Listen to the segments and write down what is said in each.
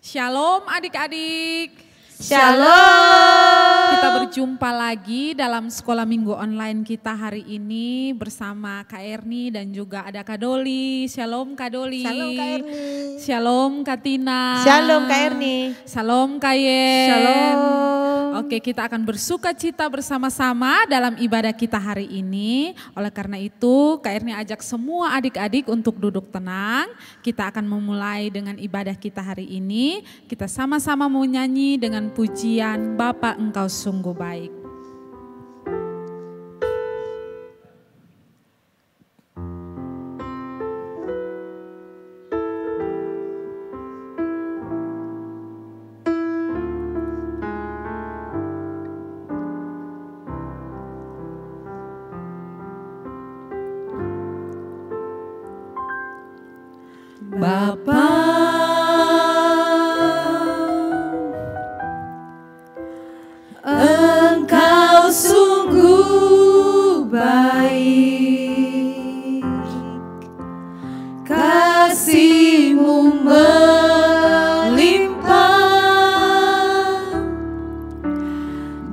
Shalom adik-adik. Shalom. Kita berjumpa lagi dalam sekolah minggu online kita hari ini bersama Kak Erni dan juga ada Kak Doli. Shalom Kak Doli. Shalom Kak Erni. Shalom Kak Tina. Shalom Kak Erni. Shalom Kak Yen. Shalom. Oke, kita akan bersuka cita bersama-sama dalam ibadah kita hari ini. Oleh karena itu, Kak Erni ajak semua adik-adik untuk duduk tenang. Kita akan memulai dengan ibadah kita hari ini. Kita sama-sama mau nyanyi dengan pujian Bapa Engkau sungguh baik. Bapa, Engkau sungguh baik, kasih-Mu melimpah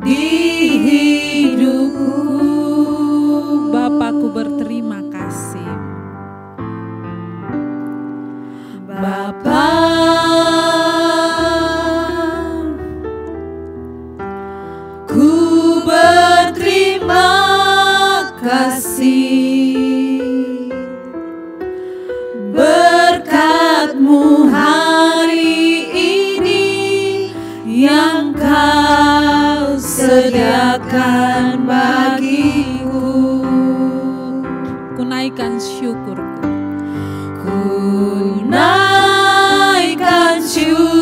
di hidupku. Bapakku berterima kasih. Bapa, ku berterima kasih berkat-Mu hari ini yang Kau sediakan bagiku. Ku naikkan syukurku. Ku naikkan syukurku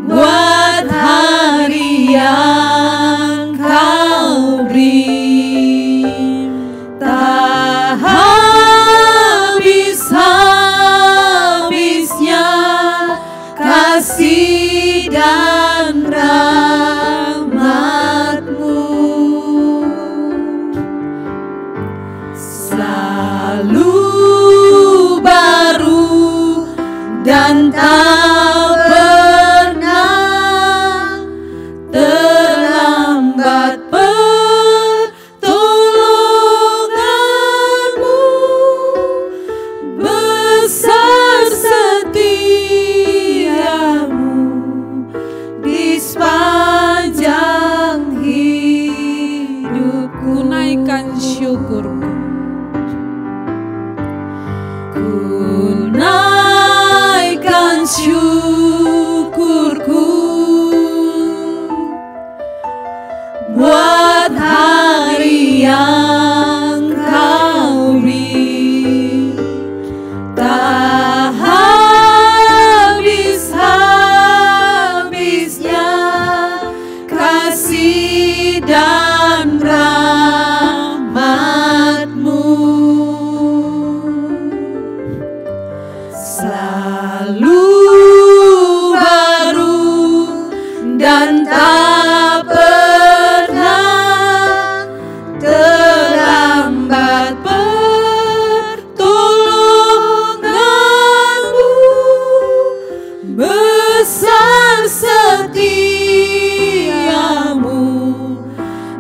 buat hari yang Kau beri, tak habis-habisnya kasih dan rahmat-Mu. Selalu baru dan tak pernah terlambat pertolongan-Mu, besar setia-Mu di sepanjang hidupku. Ku naikkan syukurku. Ku naikkan syukurku buat hari yang Kau beri, tak habis-habisnya kasih dan rahmat-Mu. Selalu baru dan tak pernah terlambat pertolongan-Mu, besar setia-Mu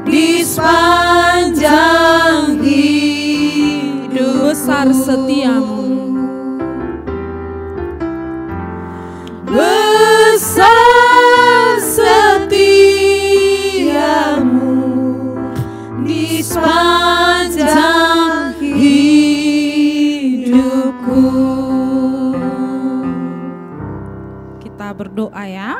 di sepanjang hidup. Besar setia-Mu. Besar setia-Mu di sepanjang hidupku. Kita berdoa ya.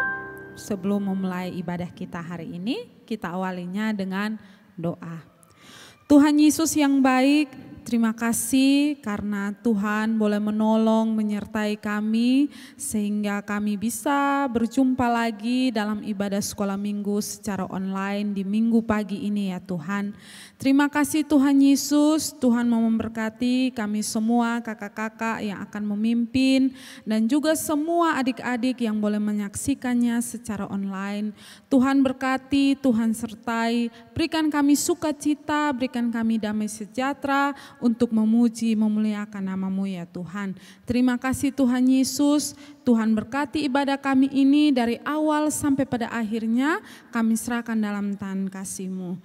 Sebelum memulai ibadah kita hari ini, kita awalinya dengan doa. Tuhan Yesus yang baik, terima kasih karena Tuhan boleh menolong, menyertai kami sehingga kami bisa berjumpa lagi dalam ibadah sekolah minggu secara online di minggu pagi ini ya Tuhan. Terima kasih Tuhan Yesus, Tuhan mau memberkati kami semua kakak-kakak yang akan memimpin dan juga semua adik-adik yang boleh menyaksikannya secara online. Tuhan berkati, Tuhan sertai, berikan kami sukacita, berikan berikan kami damai sejahtera untuk memuji, memuliakan nama-Mu ya Tuhan. Terima kasih Tuhan Yesus, Tuhan berkati ibadah kami ini dari awal sampai pada akhirnya, kami serahkan dalam tangan kasih-Mu.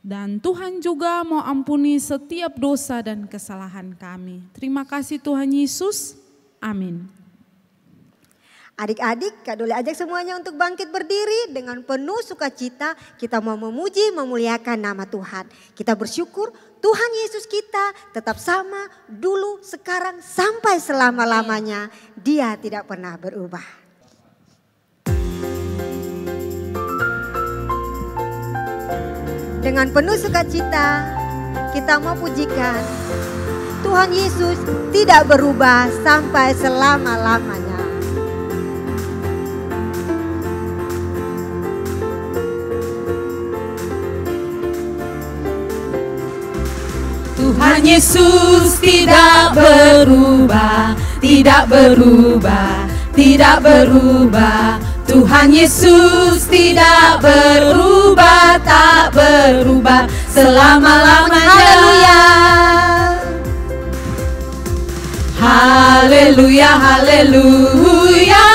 Dan Tuhan juga mau ampuni setiap dosa dan kesalahan kami. Terima kasih Tuhan Yesus, amin. Adik-adik, Kak Doli ajak semuanya untuk bangkit berdiri dengan penuh sukacita. Kita mau memuji, memuliakan nama Tuhan. Kita bersyukur Tuhan Yesus kita tetap sama dulu, sekarang, sampai selama-lamanya. Dia tidak pernah berubah. Dengan penuh sukacita kita mau pujikan Tuhan Yesus tidak berubah sampai selama-lamanya. Tuhan Yesus tidak berubah, tidak berubah, tidak berubah. Tuhan Yesus tidak berubah, tak berubah selama-lamanya. Haleluya, haleluya,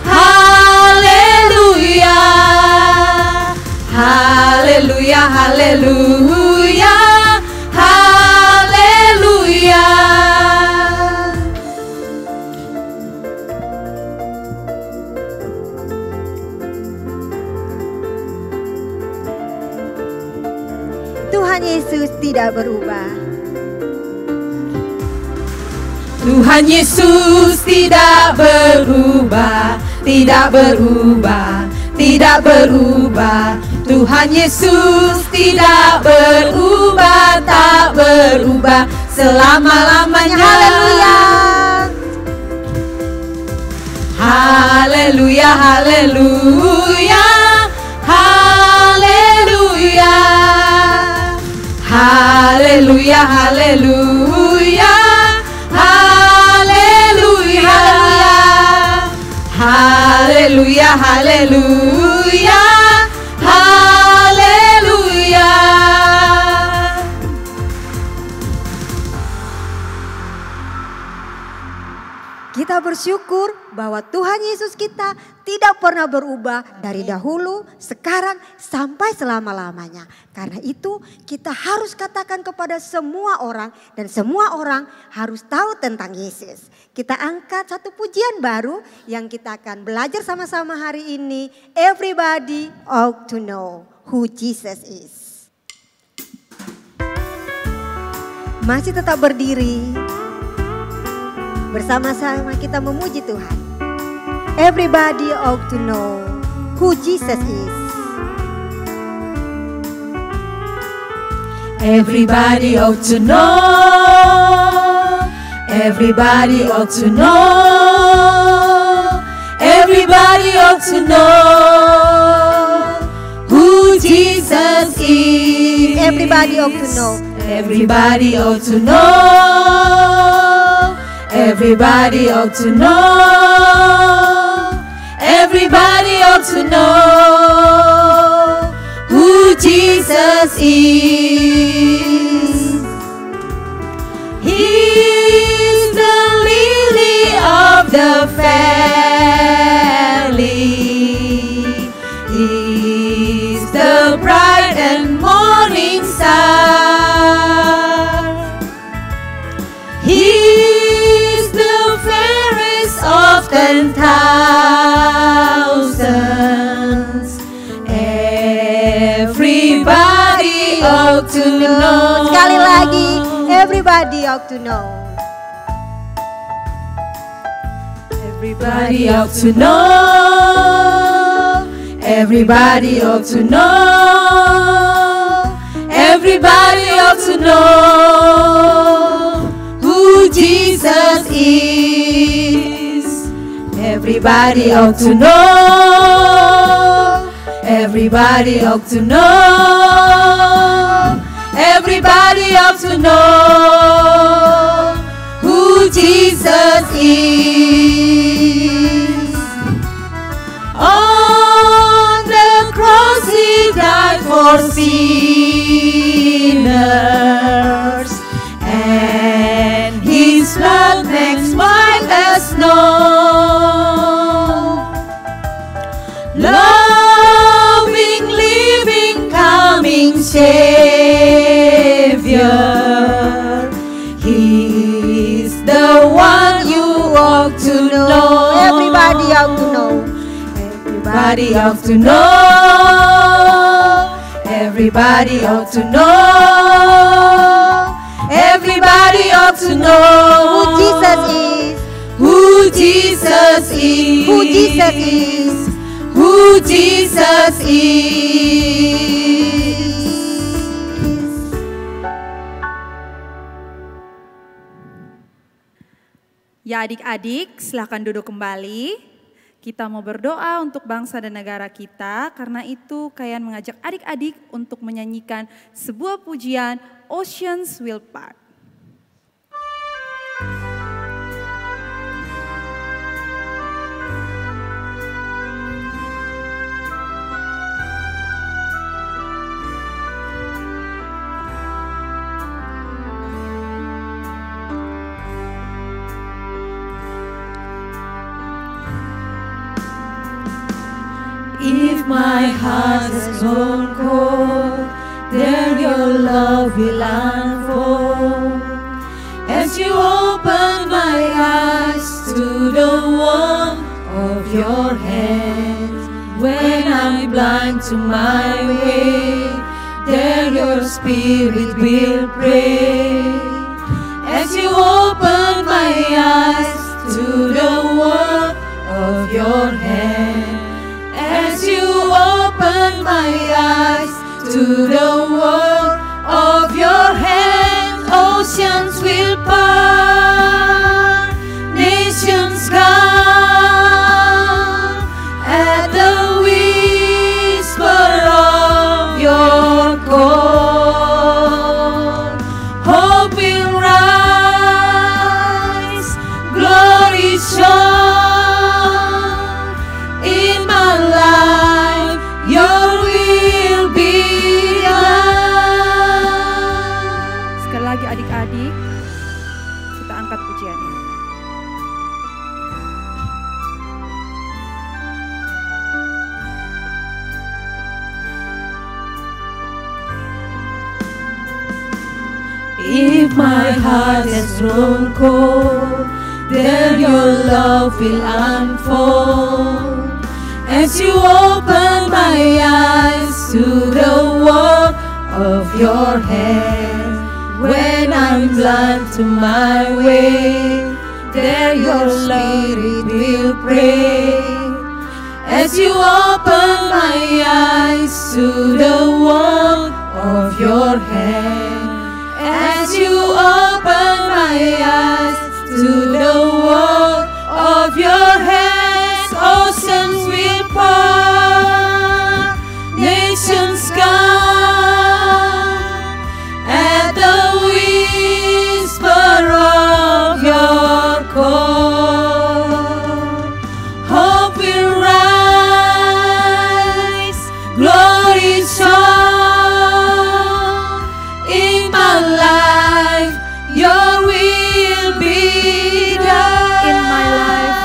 haleluya, haleluya, haleluya, haleluya. Tuhan Yesus tidak berubah. Tuhan Yesus tidak berubah, tidak berubah, tidak berubah. Tuhan Yesus tidak berubah, tak berubah selama-lamanya. Haleluya, haleluya, haleluya, haleluya, haleluya, haleluya, haleluya, haleluya, haleluya. Kita bersyukur bahwa Tuhan Yesus kita tidak pernah berubah dari dahulu, sekarang, sampai selama-lamanya. Karena itu kita harus katakan kepada semua orang dan semua orang harus tahu tentang Yesus. Kita angkat satu pujian baru yang kita akan belajar sama-sama hari ini. Everybody ought to know who Jesus is. Masih tetap berdiri. Bersama-sama kita memuji Tuhan. Everybody ought to know who Jesus is. Everybody ought to know. Everybody ought to know. Everybody ought to know who Jesus is. Everybody ought to know. Everybody ought to know. Everybody ought to know. Everybody ought to know who Jesus is. He's the lily of the valley. He's the bright and morning star. He's the fairest of 10,000s. Everybody ought to know. Sekali lagi, everybody ought to know. Everybody ought to know. Everybody ought to know. Everybody ought to know who Jesus is. Everybody ought to know. Everybody ought to know. Everybody ought to know who Jesus is. On the cross he died for sinners. Savior. He's the one you ought to know. Everybody ought to know. Everybody ought to know. Everybody ought to know. Everybody ought to know Who Jesus is. who Jesus is. Who Jesus is. Who Jesus is. Ya adik-adik, silahkan duduk kembali. Kita mau berdoa untuk bangsa dan negara kita. Karena itu Kayan mengajak adik-adik untuk menyanyikan sebuah pujian Oceans Will Part. If my heart has grown cold, there your love will unfold. As you open my eyes to the warmth of your hands, when I'm blind to my way, there your spirit will pray. As you open my eyes to the warmth of your hands, as you open my eyes to the world of your hand, oceans will part, nations come at the whisper of your call. Hope will rise, glory shine. Adik-adik, kita angkat pujiannya. If my heart has grown cold, there your love will unfold. As you open my eyes to the world of your hand, when I'm blind to my way, there your spirit will pray. As you open my eyes to the world of your hand, as you open my eyes to the world of your hands, oceans will part, nations come at the whisper of your call. Hope will rise, glory shine. In my life, your will be done. In my life,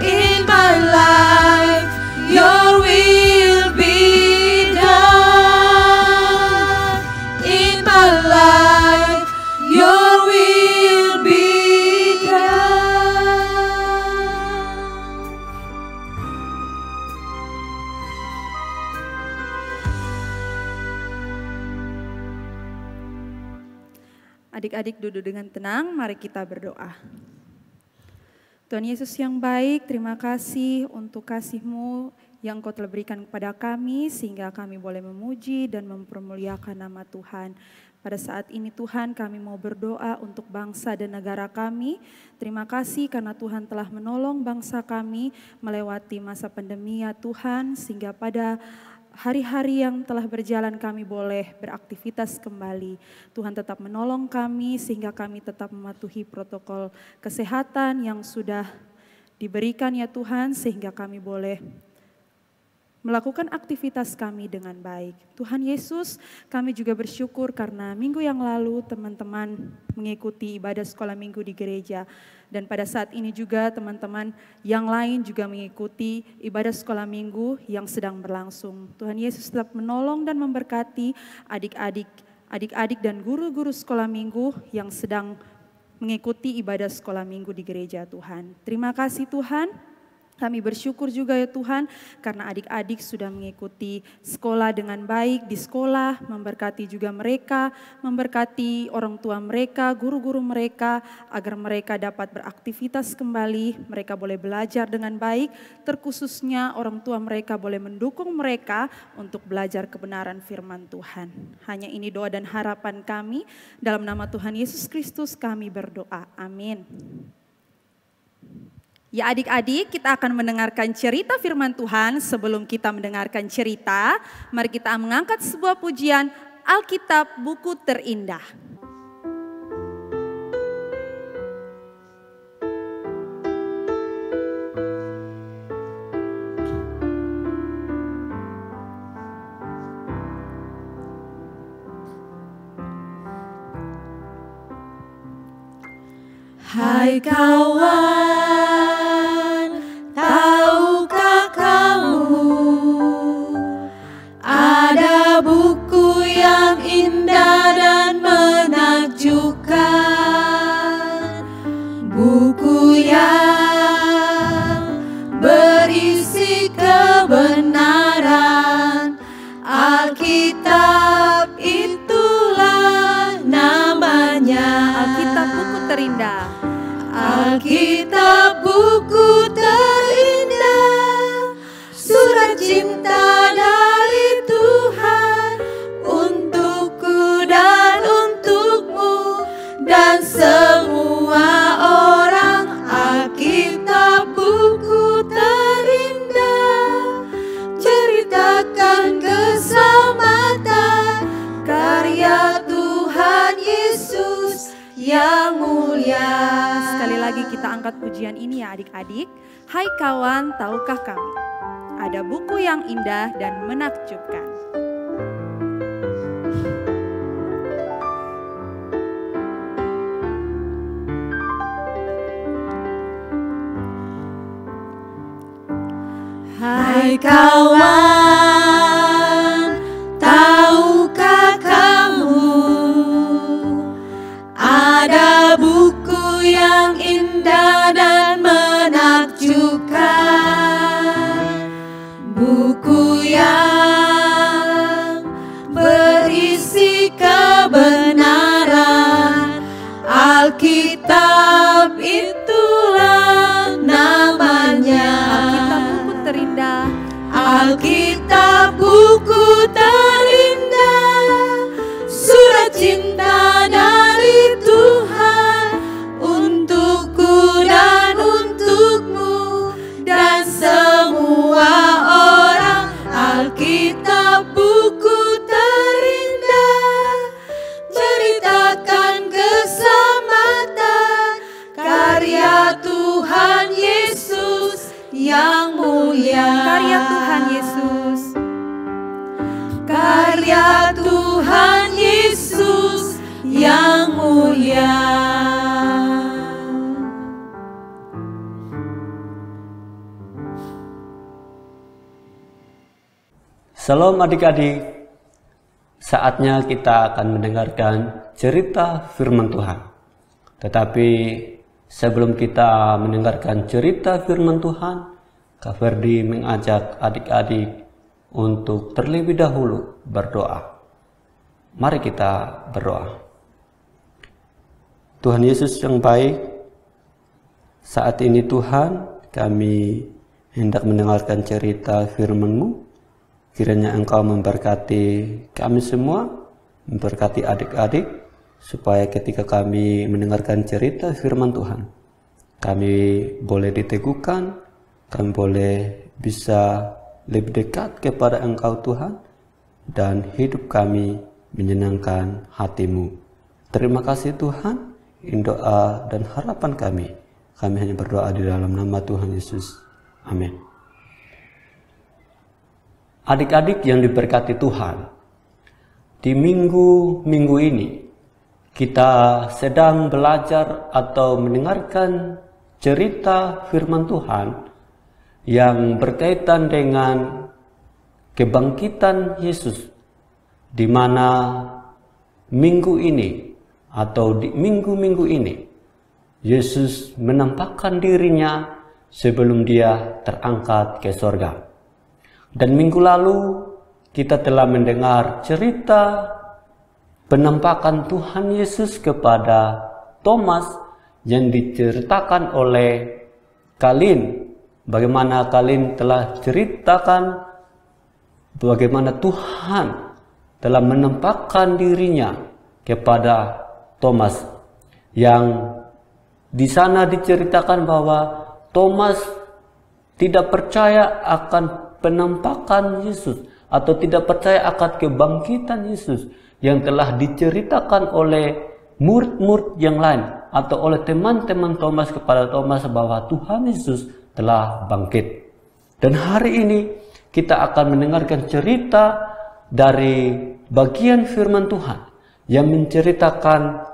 in my life, your will be done. In my life, your will be done. Adik-adik duduk dengan tenang, mari kita berdoa. Tuhan Yesus yang baik, terima kasih untuk kasih-Mu yang Kau telah berikan kepada kami sehingga kami boleh memuji dan mempermuliakan nama Tuhan. Pada saat ini Tuhan kami mau berdoa untuk bangsa dan negara kami. Terima kasih karena Tuhan telah menolong bangsa kami melewati masa pandemi ya Tuhan, sehingga pada hari-hari yang telah berjalan kami boleh beraktivitas kembali. Tuhan tetap menolong kami sehingga kami tetap mematuhi protokol kesehatan yang sudah diberikan ya Tuhan, sehingga kami boleh melakukan aktivitas kami dengan baik. Tuhan Yesus, kami juga bersyukur karena minggu yang lalu teman-teman mengikuti ibadah sekolah minggu di gereja. Dan pada saat ini juga teman-teman yang lain juga mengikuti ibadah sekolah minggu yang sedang berlangsung. Tuhan Yesus tetap menolong dan memberkati adik-adik dan guru-guru sekolah minggu yang sedang mengikuti ibadah sekolah minggu di gereja Tuhan. Terima kasih Tuhan. Kami bersyukur juga ya Tuhan karena adik-adik sudah mengikuti sekolah dengan baik di sekolah, memberkati juga mereka, memberkati orang tua mereka, guru-guru mereka agar mereka dapat beraktivitas kembali, mereka boleh belajar dengan baik, terkhususnya orang tua mereka boleh mendukung mereka untuk belajar kebenaran firman Tuhan. Hanya ini doa dan harapan kami, dalam nama Tuhan Yesus Kristus kami berdoa, amin. Ya adik-adik, kita akan mendengarkan cerita firman Tuhan. Sebelum kita mendengarkan cerita, mari kita mengangkat sebuah pujian Alkitab Buku Terindah. Hai kawan, tahukah kamu ada buku yang indah dan menakjubkan, buku yang berisi kebenaran, Alkitab itulah namanya. Alkitab Buku Terindah. Alkitab Buku Terindah, surat cinta dari Tuhan untukku dan untukmu dan semua orang. Alkitab Buku Terindah, ceritakan keselamatan karya Tuhan Yesus yang mulia. Sekali lagi kita angkat pujian ini ya adik-adik. Hai kawan, tahukah kamu ada buku yang indah dan menakjubkan. Hai kawan, tahukah kamu ada buku yang indah dan menakjubkan, buku yang berisi kebenaran, Alkitab itulah namanya. Alkitab Buku Terindah. Alkitab Buku Terindah, surat cinta dari Tuhan untukku dan untukmu dan semua orang. Alkitab Buku Terindah, ceritakan keselamatan karya Tuhan Yesus yang mulia. Karya Tuhan Yesus. Karya Tuhan Yesus yang mulia. Salam adik-adik, saatnya kita akan mendengarkan cerita firman Tuhan. Tetapi sebelum kita mendengarkan cerita firman Tuhan, Kak Ferdi mengajak adik-adik untuk terlebih dahulu berdoa. Mari kita berdoa. Tuhan Yesus yang baik, saat ini Tuhan kami hendak mendengarkan cerita firman-Mu. Kiranya Engkau memberkati kami semua, memberkati adik-adik, supaya ketika kami mendengarkan cerita firman Tuhan, kami boleh diteguhkan, kami boleh bisa lebih dekat kepada Engkau Tuhan, dan hidup kami menyenangkan hati-Mu. Terima kasih Tuhan, ini doa dan harapan kami. Kami hanya berdoa di dalam nama Tuhan Yesus. Amin. Adik-adik yang diberkati Tuhan, di minggu-minggu ini kita sedang belajar atau mendengarkan cerita firman Tuhan yang berkaitan dengan kebangkitan Yesus, di mana minggu ini atau di minggu-minggu ini Yesus menampakkan dirinya sebelum dia terangkat ke surga. Dan minggu lalu kita telah mendengar cerita penampakan Tuhan Yesus kepada Thomas yang diceritakan oleh Kalin. Bagaimana Kalin telah ceritakan bagaimana Tuhan telah menampakkan dirinya kepada Thomas, yang di sana diceritakan bahwa Thomas tidak percaya akan penampakan Yesus atau tidak percaya akan kebangkitan Yesus yang telah diceritakan oleh murid-murid yang lain atau oleh teman-teman Thomas kepada Thomas bahwa Tuhan Yesus telah bangkit. Dan hari ini kita akan mendengarkan cerita dari bagian firman Tuhan yang menceritakan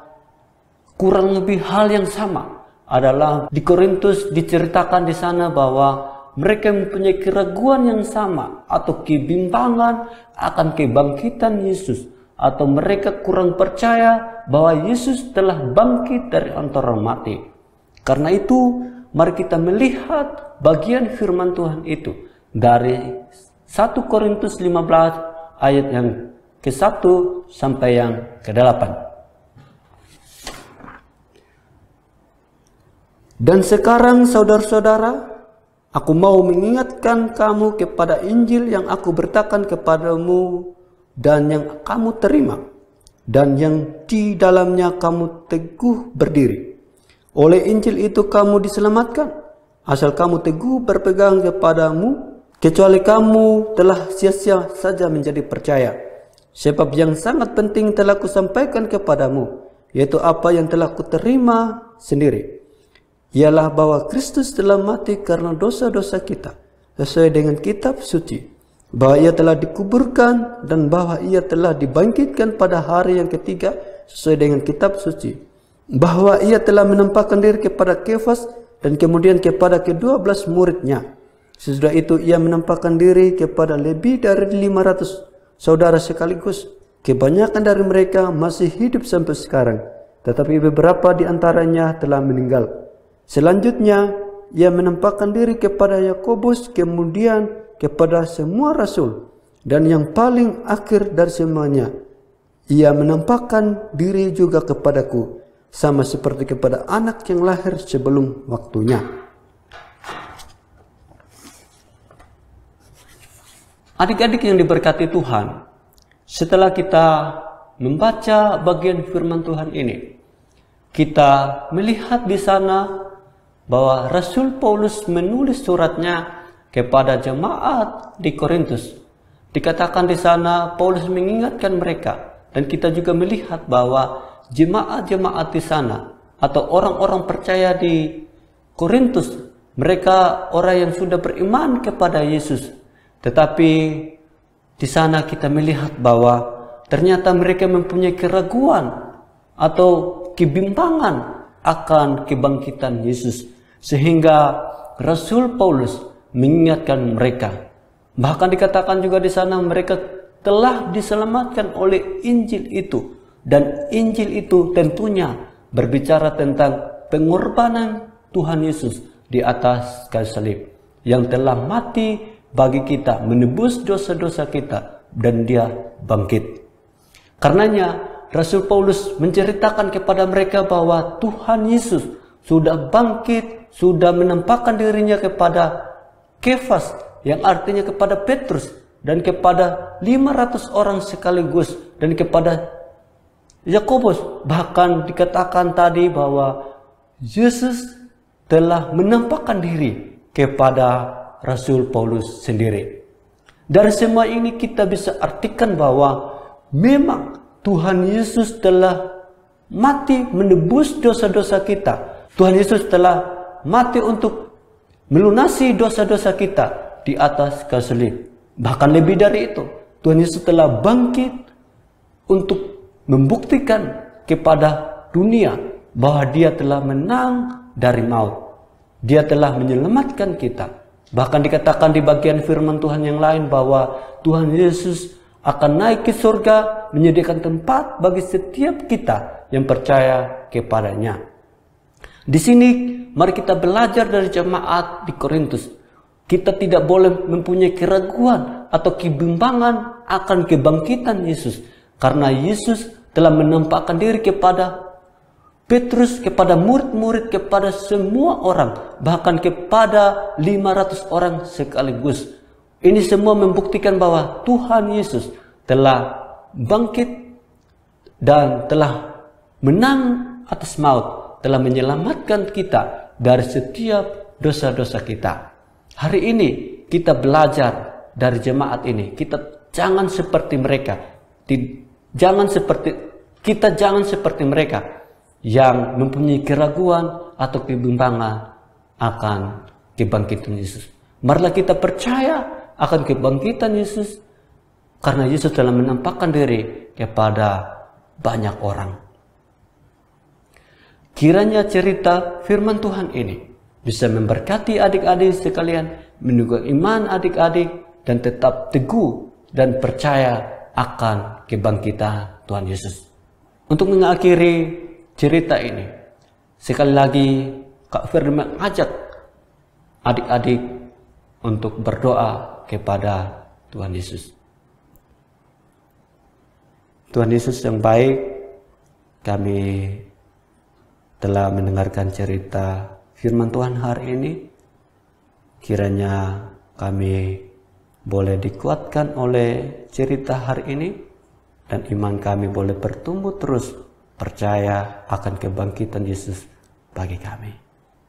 kurang lebih hal yang sama. Adalah di Korintus diceritakan di sana bahwa mereka mempunyai keraguan yang sama atau kebimbangan akan kebangkitan Yesus, atau mereka kurang percaya bahwa Yesus telah bangkit dari antara mati. Karena itu, mari kita melihat bagian firman Tuhan itu dari 1 Korintus 15 ayat yang ke-1 sampai yang ke-8. Dan sekarang saudara-saudara, aku mau mengingatkan kamu kepada Injil yang aku beritakan kepadamu dan yang kamu terima dan yang di dalamnya kamu teguh berdiri. Oleh Injil itu kamu diselamatkan, asal kamu teguh berpegang kepadamu, kecuali kamu telah sia-sia saja menjadi percaya. Sebab yang sangat penting telah kusampaikan kepadamu, yaitu apa yang telah kuterima sendiri, ialah bahwa Kristus telah mati karena dosa-dosa kita sesuai dengan kitab suci, bahwa ia telah dikuburkan dan bahwa ia telah dibangkitkan pada hari yang ketiga sesuai dengan kitab suci, bahwa ia telah menampakkan diri kepada Kefas dan kemudian kepada ke-12 muridnya. Sesudah itu ia menampakkan diri kepada lebih dari 500 saudara sekaligus. Kebanyakan dari mereka masih hidup sampai sekarang, tetapi beberapa di antaranya telah meninggal. Selanjutnya, ia menampakkan diri kepada Yakobus, kemudian kepada semua rasul, dan yang paling akhir dari semuanya, ia menampakkan diri juga kepadaku, sama seperti kepada anak yang lahir sebelum waktunya. Adik-adik yang diberkati Tuhan, setelah kita membaca bagian firman Tuhan ini, kita melihat di sana bahwa Rasul Paulus menulis suratnya kepada jemaat di Korintus. Dikatakan di sana Paulus mengingatkan mereka, dan kita juga melihat bahwa jemaat-jemaat di sana atau orang-orang percaya di Korintus, mereka orang yang sudah beriman kepada Yesus. Tetapi di sana kita melihat bahwa ternyata mereka mempunyai keraguan atau kebimbangan akan kebangkitan Yesus. Sehingga Rasul Paulus mengingatkan mereka. Bahkan dikatakan juga di sana mereka telah diselamatkan oleh Injil itu. Dan Injil itu tentunya berbicara tentang pengorbanan Tuhan Yesus di atas kayu salib, yang telah mati bagi kita, menebus dosa-dosa kita, dan dia bangkit. Karenanya Rasul Paulus menceritakan kepada mereka bahwa Tuhan Yesus sudah bangkit, sudah menampakkan dirinya kepada Kefas, yang artinya kepada Petrus, dan kepada 500 orang sekaligus, dan kepada Yakobus. Bahkan dikatakan tadi bahwa Yesus telah menampakkan diri kepada Rasul Paulus sendiri. Dari semua ini kita bisa artikan bahwa memang Tuhan Yesus telah mati menebus dosa-dosa kita. Tuhan Yesus telah mati untuk melunasi dosa-dosa kita di atas kayu salib. Bahkan lebih dari itu, Tuhan Yesus telah bangkit untuk membuktikan kepada dunia bahwa Dia telah menang dari maut. Dia telah menyelamatkan kita. Bahkan dikatakan di bagian firman Tuhan yang lain bahwa Tuhan Yesus akan naik ke surga, menyediakan tempat bagi setiap kita yang percaya kepadanya. Di sini mari kita belajar dari jemaat di Korintus. Kita tidak boleh mempunyai keraguan atau kebimbangan akan kebangkitan Yesus. Karena Yesus telah menampakkan diri kepada Petrus, kepada murid-murid, kepada semua orang. Bahkan kepada 500 orang sekaligus. Ini semua membuktikan bahwa Tuhan Yesus telah bangkit dan telah menang atas maut. Telah menyelamatkan kita dari setiap dosa-dosa kita. Hari ini kita belajar dari jemaat ini. Kita jangan seperti mereka. Jangan seperti mereka yang mempunyai keraguan atau kebimbangan akan kebangkitan Yesus. Marilah kita percaya akan kebangkitan Yesus karena Yesus telah menampakkan diri kepada banyak orang. Kiranya cerita firman Tuhan ini bisa memberkati adik-adik sekalian, menunjukkan iman adik-adik, dan tetap teguh dan percaya akan kebangkitan Tuhan Yesus. Untuk mengakhiri cerita ini, sekali lagi Kak Firman mengajak adik-adik untuk berdoa kepada Tuhan Yesus. Tuhan Yesus yang baik, kami telah mendengarkan cerita firman Tuhan hari ini. Kiranya kami boleh dikuatkan oleh cerita hari ini, dan iman kami boleh bertumbuh terus percaya akan kebangkitan Yesus bagi kami.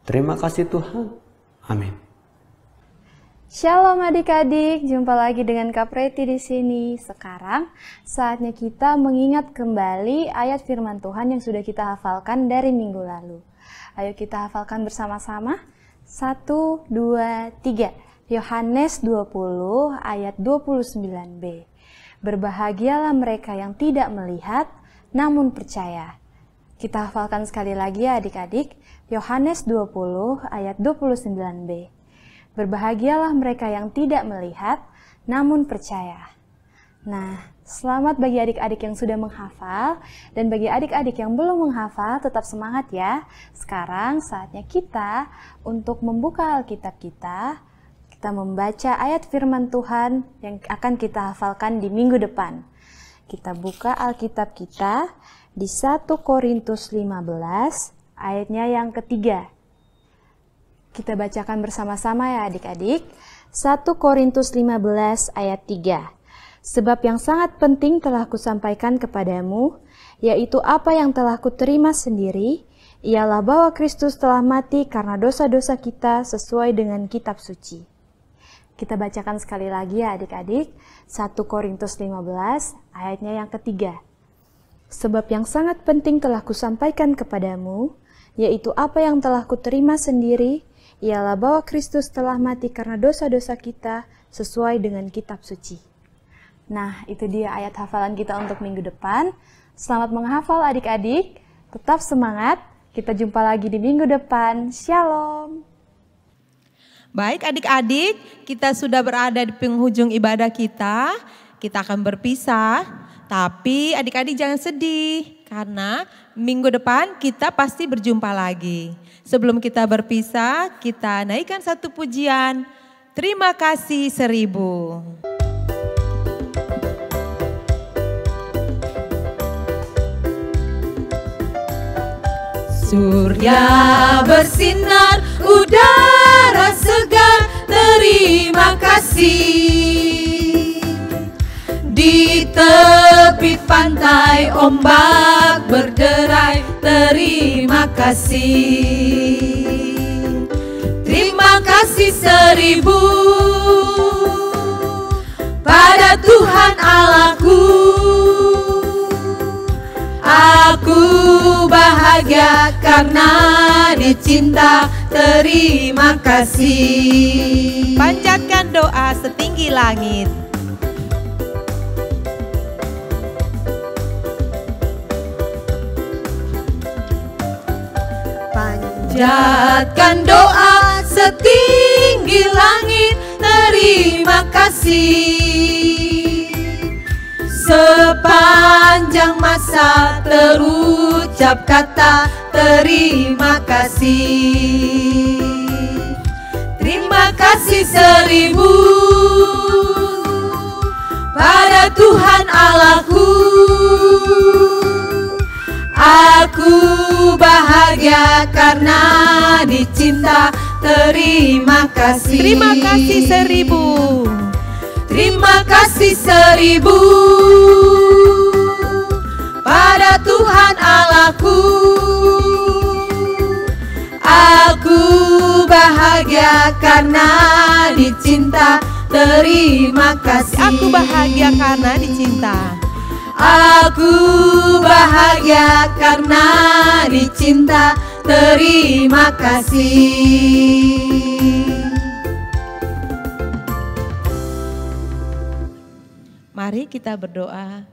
Terima kasih Tuhan. Amin. Shalom adik-adik, jumpa lagi dengan Kak Preti di sini. Sekarang saatnya kita mengingat kembali ayat firman Tuhan yang sudah kita hafalkan dari minggu lalu. Ayo kita hafalkan bersama-sama. 1, 2, 3. Yohanes 20 ayat 29b. Berbahagialah mereka yang tidak melihat namun percaya. Kita hafalkan sekali lagi ya adik-adik. Yohanes 20 ayat 29b. Berbahagialah mereka yang tidak melihat namun percaya. Nah, selamat bagi adik-adik yang sudah menghafal, dan bagi adik-adik yang belum menghafal tetap semangat ya. Sekarang saatnya kita untuk membuka Alkitab kita. Kita membaca ayat firman Tuhan yang akan kita hafalkan di minggu depan. Kita buka Alkitab kita di 1 Korintus 15 ayatnya yang ketiga. Kita bacakan bersama-sama ya adik-adik. 1 Korintus 15 ayat 3. Sebab yang sangat penting telah kusampaikan kepadamu, yaitu apa yang telah kuterima sendiri, ialah bahwa Kristus telah mati karena dosa-dosa kita sesuai dengan kitab suci. Kita bacakan sekali lagi ya adik-adik. 1 Korintus 15 ayatnya yang ketiga. Sebab yang sangat penting telah kusampaikan kepadamu, yaitu apa yang telah kuterima sendiri, ialah bahwa Kristus telah mati karena dosa-dosa kita sesuai dengan kitab suci. Nah, itu dia ayat hafalan kita untuk minggu depan. Selamat menghafal adik-adik. Tetap semangat. Kita jumpa lagi di minggu depan. Shalom. Baik adik-adik, kita sudah berada di penghujung ibadah kita. Kita akan berpisah. Tapi adik-adik jangan sedih. Karena minggu depan kita pasti berjumpa lagi. Sebelum kita berpisah, kita naikkan satu pujian. Terima kasih 1000. Surya bersinar, udara segar, terima kasih. Di tepi pantai ombak berderai, terima kasih. Terima kasih 1000 pada Tuhan Allahku. Aku bahagia bahagia karena dicinta. Terima kasih. Panjatkan doa setinggi langit. Panjatkan doa setinggi langit. Terima kasih. Sepanjang masa terucap kata terima kasih. Terima kasih 1000 pada Tuhan Allahku. Aku bahagia karena dicinta. Terima kasih. Terima kasih 1000. Terima kasih 1000 pada Tuhan Allahku. Aku bahagia karena dicinta. Terima kasih. Aku bahagia karena dicinta. Aku bahagia karena dicinta. Terima kasih. Mari kita berdoa.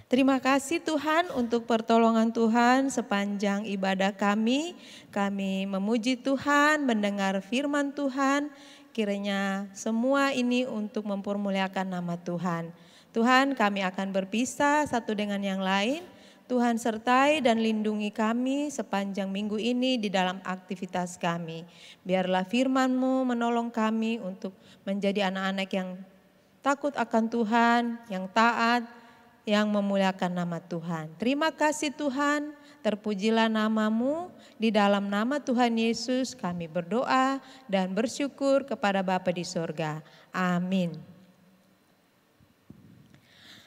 Terima kasih Tuhan untuk pertolongan Tuhan sepanjang ibadah kami. Kami memuji Tuhan, mendengar firman Tuhan. Kiranya semua ini untuk mempermuliakan nama Tuhan. Tuhan, kami akan berpisah satu dengan yang lain. Tuhan sertai dan lindungi kami sepanjang minggu ini di dalam aktivitas kami. Biarlah firman-Mu menolong kami untuk menjadi anak-anak yang takut akan Tuhan, yang taat, yang memuliakan nama Tuhan. Terima kasih Tuhan, terpujilah nama-Mu. Di dalam nama Tuhan Yesus kami berdoa dan bersyukur kepada Bapa di sorga. Amin.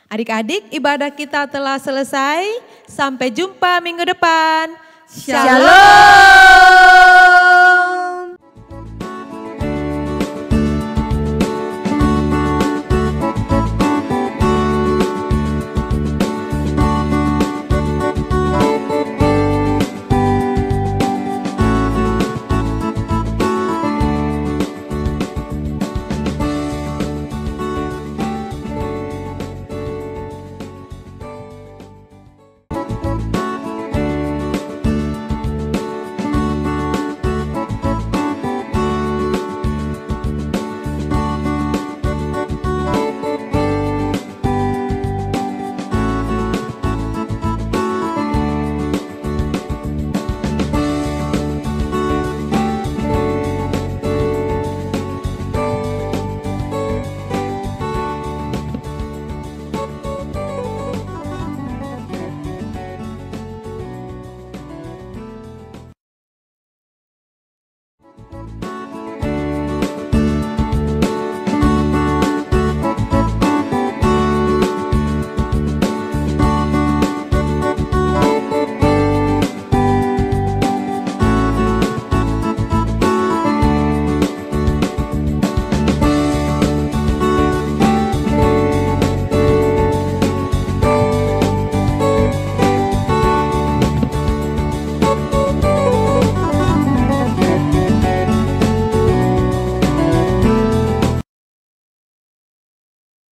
Adik-adik, ibadah kita telah selesai. Sampai jumpa minggu depan. Shalom.